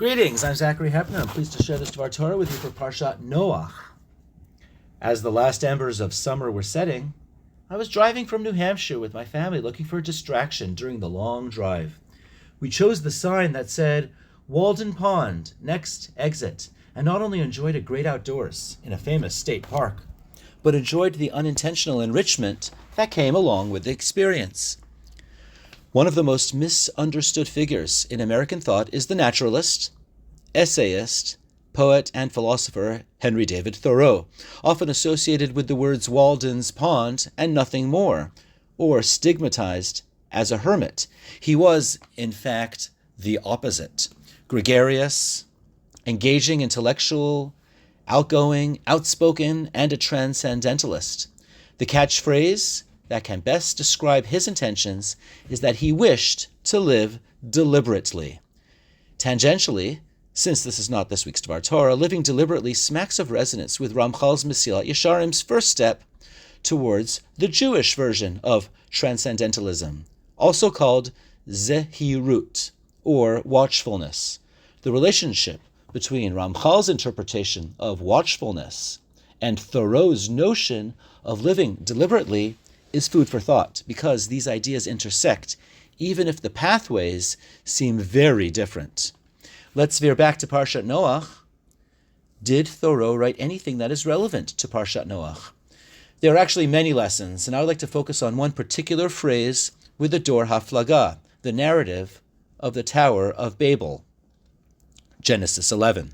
Greetings, I'm Zachary Hepner. I'm pleased to share this dvar Torah with you for Parashat Noah. As the last embers of summer were setting, I was driving from New Hampshire with my family looking for a distraction during the long drive. We chose the sign that said, Walden Pond, next exit, and not only enjoyed a great outdoors in a famous state park, but enjoyed the unintentional enrichment that came along with the experience. One of the most misunderstood figures in American thought is the naturalist, essayist, poet, and philosopher Henry David Thoreau, often associated with the words Walden's Pond and nothing more, or stigmatized as a hermit. He was, in fact, the opposite. Gregarious, engaging intellectual, outgoing, outspoken, and a transcendentalist. The catchphrase that can best describe his intentions is that he wished to live deliberately. Tangentially, since this is not this week's dvar Torah, living deliberately smacks of resonance with Ramhal's Mesilat, Yesharim's first step towards the Jewish version of transcendentalism, also called Ze'hi'rut, or watchfulness. The relationship between Ramhal's interpretation of watchfulness and Thoreau's notion of living deliberately is food for thought, because these ideas intersect, even if the pathways seem very different. Let's veer back to Parashat Noah. Did Thoreau write anything that is relevant to Parashat Noah? There are actually many lessons, and I would like to focus on one particular phrase with the Dor HaFlaga, the narrative of the Tower of Babel. Genesis 11.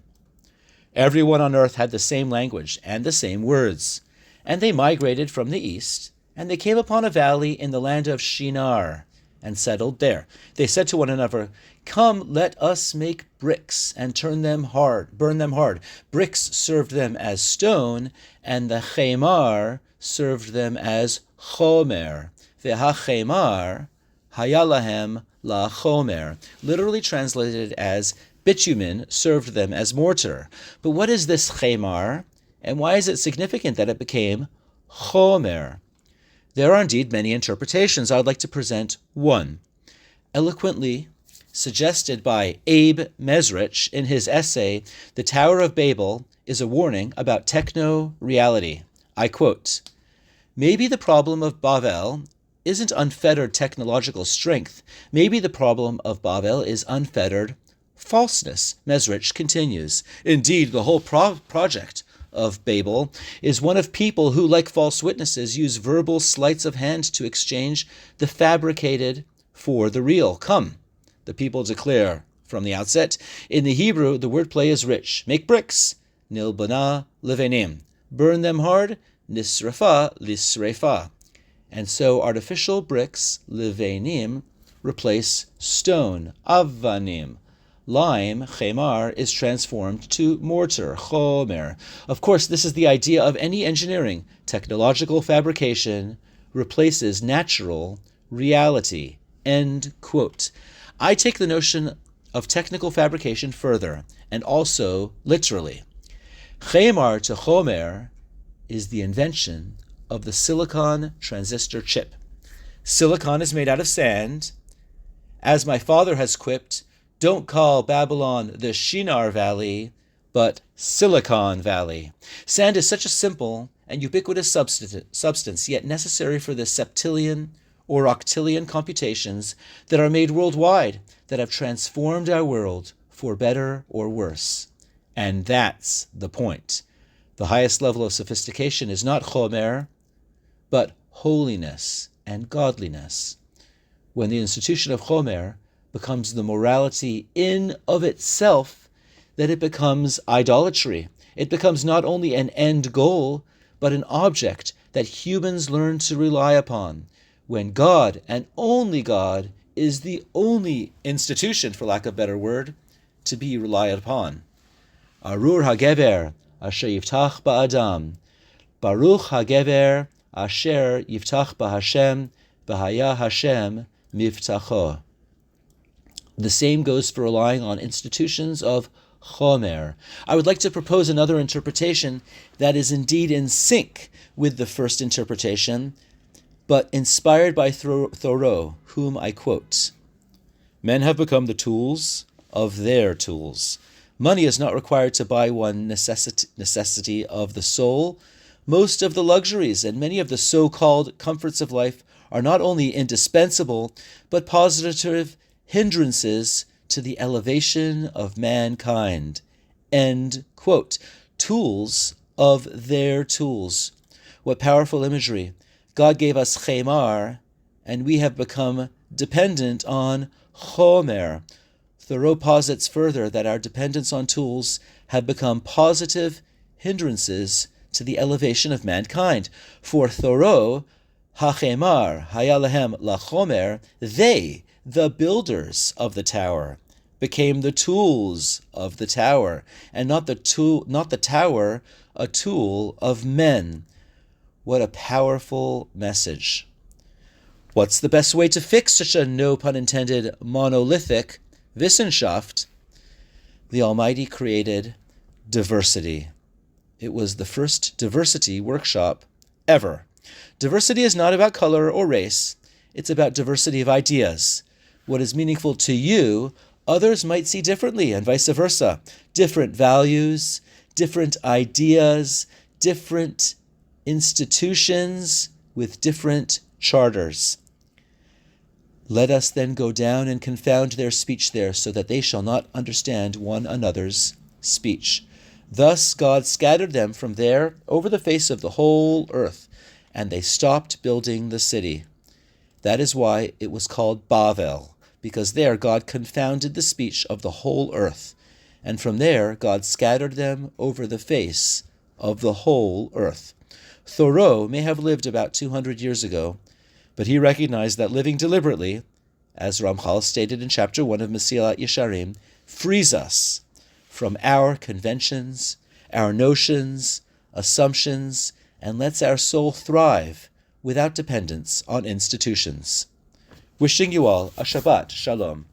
Everyone on earth had the same language and the same words, and they migrated from the east, and they came upon a valley in the land of Shinar, and settled there. They said to one another, "Come, let us make bricks, and burn them hard." Bricks served them as stone, and the chemar served them as chomer. Ve'hachemar hayalahem la chomer, literally translated as bitumen served them as mortar. But what is this chemar, and why is it significant that it became chomer? There are indeed many interpretations. I would like to present one, eloquently suggested by Abe Mesrich in his essay, The Tower of Babel is a Warning About Techno-Reality. I quote, "Maybe the problem of Babel isn't unfettered technological strength. Maybe the problem of Babel is unfettered falseness." Mesrich continues, "Indeed, the whole project of Babel is one of people who, like false witnesses, use verbal sleights of hand to exchange the fabricated for the real. Come, the people declare from the outset. In the Hebrew, the wordplay is rich. Make bricks, nilbana levenim. Burn them hard, nisrefa lisrefa. And so artificial bricks, levenim, replace stone, avanim. Lime, chemar, is transformed to mortar, chomer. Of course, this is the idea of any engineering. Technological fabrication replaces natural reality. End quote. I take the notion of technical fabrication further, and also literally. Chemar to chomer is the invention of the silicon transistor chip. Silicon is made out of sand. As my father has quipped, don't call Babylon the Shinar Valley, but Silicon Valley. Sand is such a simple and ubiquitous substance, yet necessary for the septillion or octillion computations that are made worldwide, that have transformed our world for better or worse. And that's the point. The highest level of sophistication is not chomer, but holiness and godliness. When the institution of chomer becomes the morality in of itself, that it becomes idolatry. It becomes not only an end goal, but an object that humans learn to rely upon, when God, and only God, is the only institution, for lack of a better word, to be relied upon. Arur hagever asher yiftach ba'adam, baruch hagever asher yiftach ba'Hashem, v'haya Hashem mivtacho. The same goes for relying on institutions of chomer. I would like to propose another interpretation that is indeed in sync with the first interpretation, but inspired by Thoreau, whom I quote. Men have become the tools of their tools. Money is not required to buy one necessity of the soul. Most of the luxuries and many of the so-called comforts of life are not only indispensable, but positive hindrances to the elevation of mankind. End quote. Tools of their tools. What powerful imagery. God gave us chemar, and we have become dependent on chomer. Thoreau posits further that our dependence on tools have become positive hindrances to the elevation of mankind. For Thoreau, hachemar haya lahem lachomer, they, the builders of the tower, became the tools of the tower, and not the tower a tool of men. What a powerful message. What's the best way to fix such a, no pun intended, monolithic Wissenschaft? The Almighty created diversity. It was the first diversity workshop ever. Diversity is not about color or race. It's about diversity of ideas. What is meaningful to you, others might see differently, and vice versa. Different values, different ideas, different institutions with different charters. Let us then go down and confound their speech there, so that they shall not understand one another's speech. Thus God scattered them from there over the face of the whole earth, and they stopped building the city. That is why it was called Bavel, because there God confounded the speech of the whole earth, and from there God scattered them over the face of the whole earth. Thoreau may have lived about 200 years ago, but he recognized that living deliberately, as Ramhal stated in chapter 1 of Mesilat Yesharim, frees us from our conventions, our notions, assumptions, and lets our soul thrive without dependence on institutions. Wishing you all a Shabbat Shalom.